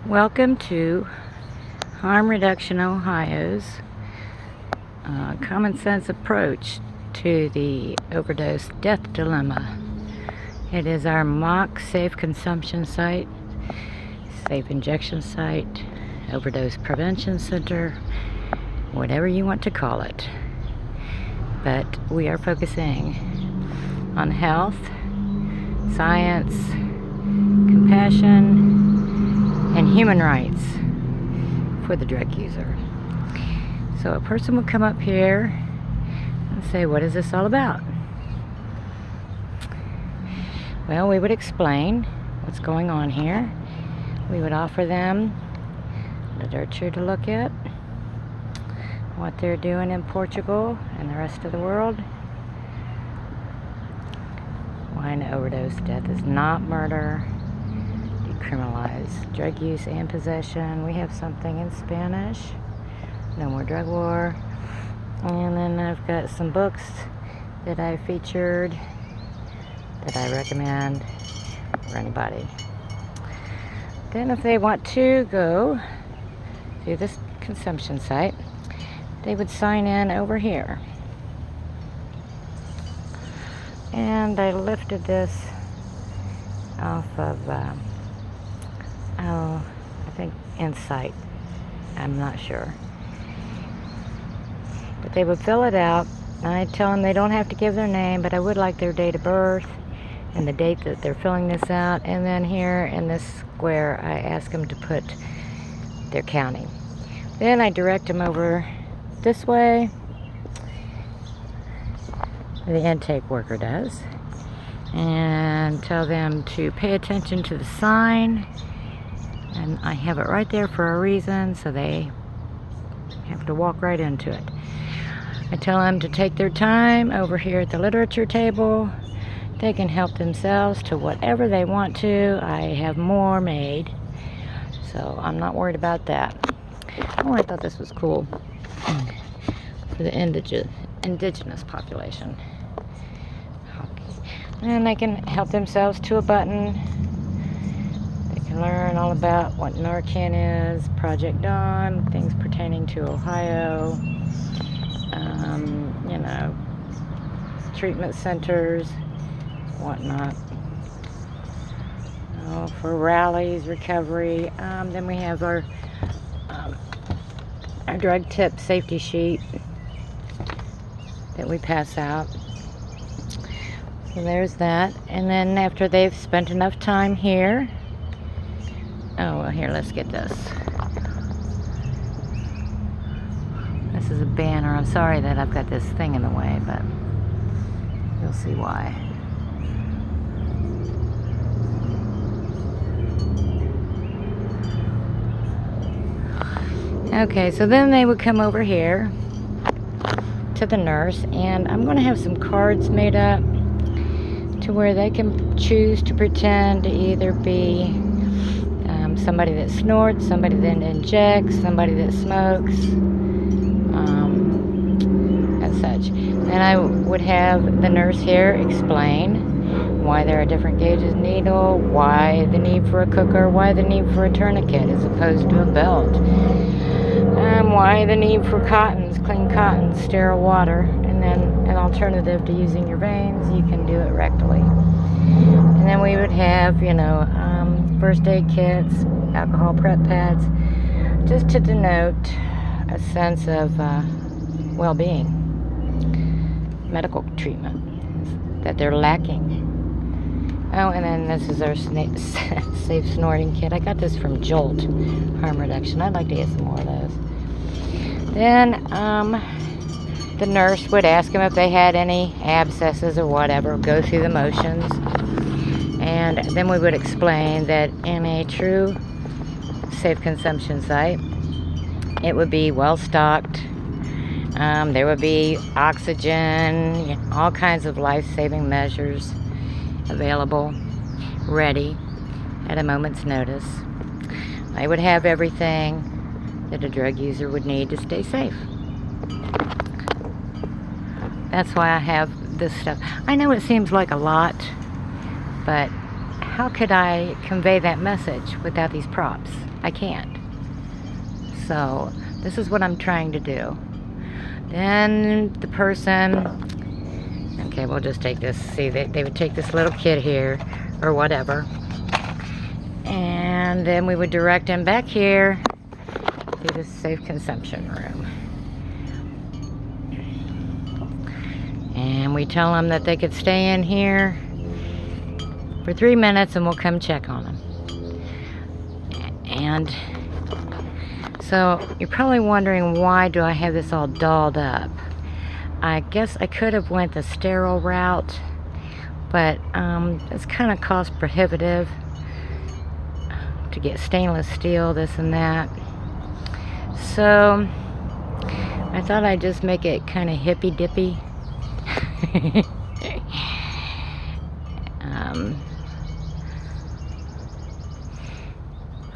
Welcome to Harm Reduction Ohio's common sense approach to the overdose death dilemma. It is our mock safe consumption site, safe injection site, overdose prevention center, whatever you want to call it. But we are focusing on health, science, compassion, and human rights for the drug user. So a person would come up here and say, what is this all about? Well, we would explain what's going on here. We would offer them literature to look at, what they're doing in Portugal and the rest of the world. Why an overdose death is not murder. Decriminalize drug use and possession. We have something in Spanish. No more drug war. And then I've got some books that I featured that I recommend for anybody. Then if they want to go to this consumption site, they would sign in over here. And I lifted this off of I think Insight. I'm not sure. But they would fill it out, and I'd tell them they don't have to give their name, but I would like their date of birth and the date that they're filling this out. And then here in this square, I ask them to put their county. Then I direct them over this way. The intake worker does. And tell them to pay attention to the sign. And I have it right there for a reason, so they have to walk right into it. I tell them to take their time over here at the literature table. They can help themselves to whatever they want to. I have more made, so I'm not worried about that. Oh, I thought this was cool for the indigenous population. And they can help themselves to a button. Learn all about what Narcan is, Project Dawn, things pertaining to Ohio, treatment centers, whatnot. For rallies, recovery. Then we have our drug tip safety sheet that we pass out. So there's that. And then after they've spent enough time here, oh, well, here, let's get this. This is a banner. I'm sorry that I've got this thing in the way, but you'll see why. Okay, so then they would come over here to the nurse, and I'm going to have some cards made up to where they can choose to pretend to either be somebody that snorts, somebody that injects, somebody that smokes, and such. Then I would have the nurse here explain why there are different gauges of needle, why the need for a cooker, why the need for a tourniquet as opposed to a belt, why the need for cottons, clean cottons, sterile water, and then an alternative to using your veins, you can do it rectally. And then we would have, first aid kits, alcohol prep pads, just to denote a sense of well-being, medical treatment that they're lacking. Oh, and then this is our safe snorting kit. I got this from Jolt Harm Reduction. I'd like to get some more of those. Then the nurse would ask them if they had any abscesses or whatever, go through the motions. And then we would explain that in a true safe consumption site, it would be well stocked. There would be oxygen, all kinds of life-saving measures available, ready at a moment's notice. I would have everything that a drug user would need to stay safe. That's why I have this stuff. I know it seems like a lot, but how could I convey that message without these props? I can't. So this is what I'm trying to do. Then the person, okay, we'll just take this. See, they would take this little kid here or whatever, and then we would direct him back here to the safe consumption room. And we tell them that they could stay in here for 3 minutes and we'll come check on them. And so you're probably wondering, why do I have this all dolled up? I guess I could have went the sterile route, but it's kind of cost prohibitive to get stainless steel, this and that. So I thought I'd just make it kind of hippy dippy.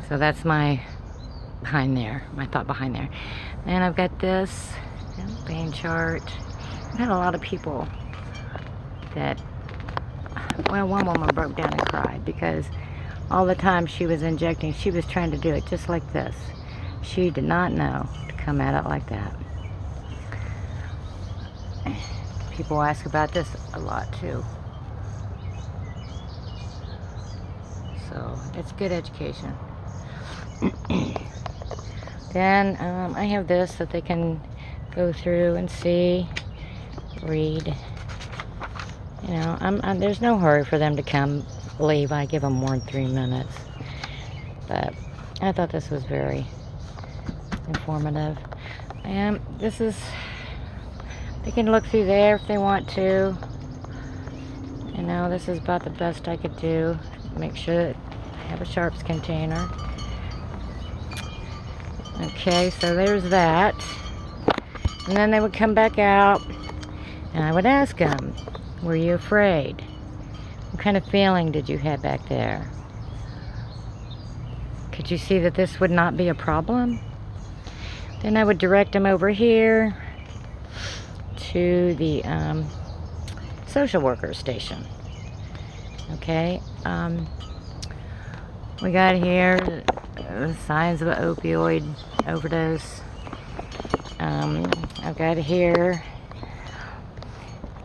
So that's my thought behind there. And I've got this pain chart. I've had a lot of people that, well, one woman broke down and cried because all the time she was injecting, she was trying to do it just like this. She did not know to come at it like that. People ask about this a lot too. So it's good education. Then I have this that they can go through and see, read. You know, there's no hurry for them to come leave. I give them more than 3 minutes. But I thought this was very informative. And this is, they can look through there if they want to. You know, this is about the best I could do. Make sure that I have a sharps container. Okay, so there's that. And then they would come back out and I would ask them, were you afraid? What kind of feeling did you have back there? Could you see that this would not be a problem? Then I would direct them over here to the social worker station. Okay, we got here signs of an opioid overdose. I've got here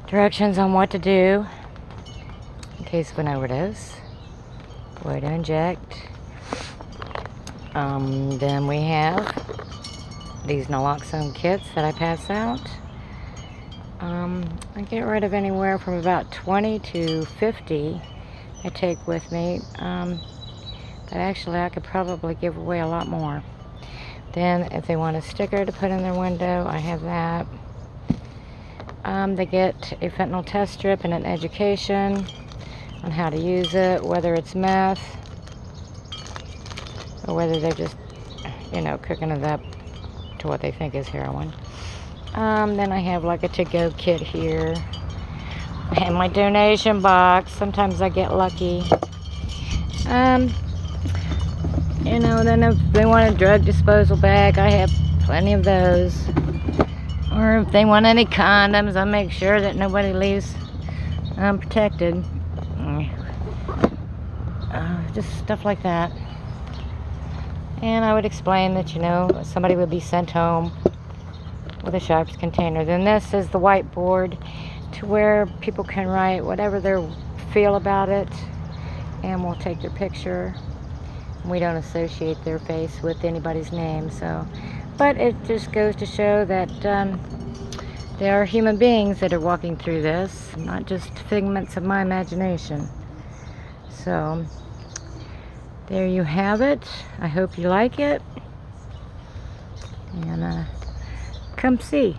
directions on what to do in case of an overdose, where to inject. Then we have these naloxone kits that I pass out. I get rid of anywhere from about 20 to 50 I take with me. But actually I could probably give away a lot more. Then if they want a sticker to put in their window, I have that. They get a fentanyl test strip and an education on how to use it, whether it's meth or whether they're just, you know, cooking it up to what they think is heroin. Then I have like a to-go kit here. And my donation box. Sometimes I get lucky. You know, then if they want a drug disposal bag, I have plenty of those. Or if they want any condoms, I make sure that nobody leaves unprotected. Just stuff like that. And I would explain that, you know, somebody would be sent home with a sharps container. Then this is the whiteboard to where people can write whatever they feel about it, and we'll take their picture. We don't associate their face with anybody's name, so, but it just goes to show that there are human beings that are walking through this, not just figments of my imagination. So there you have it. I hope you like it, and come see.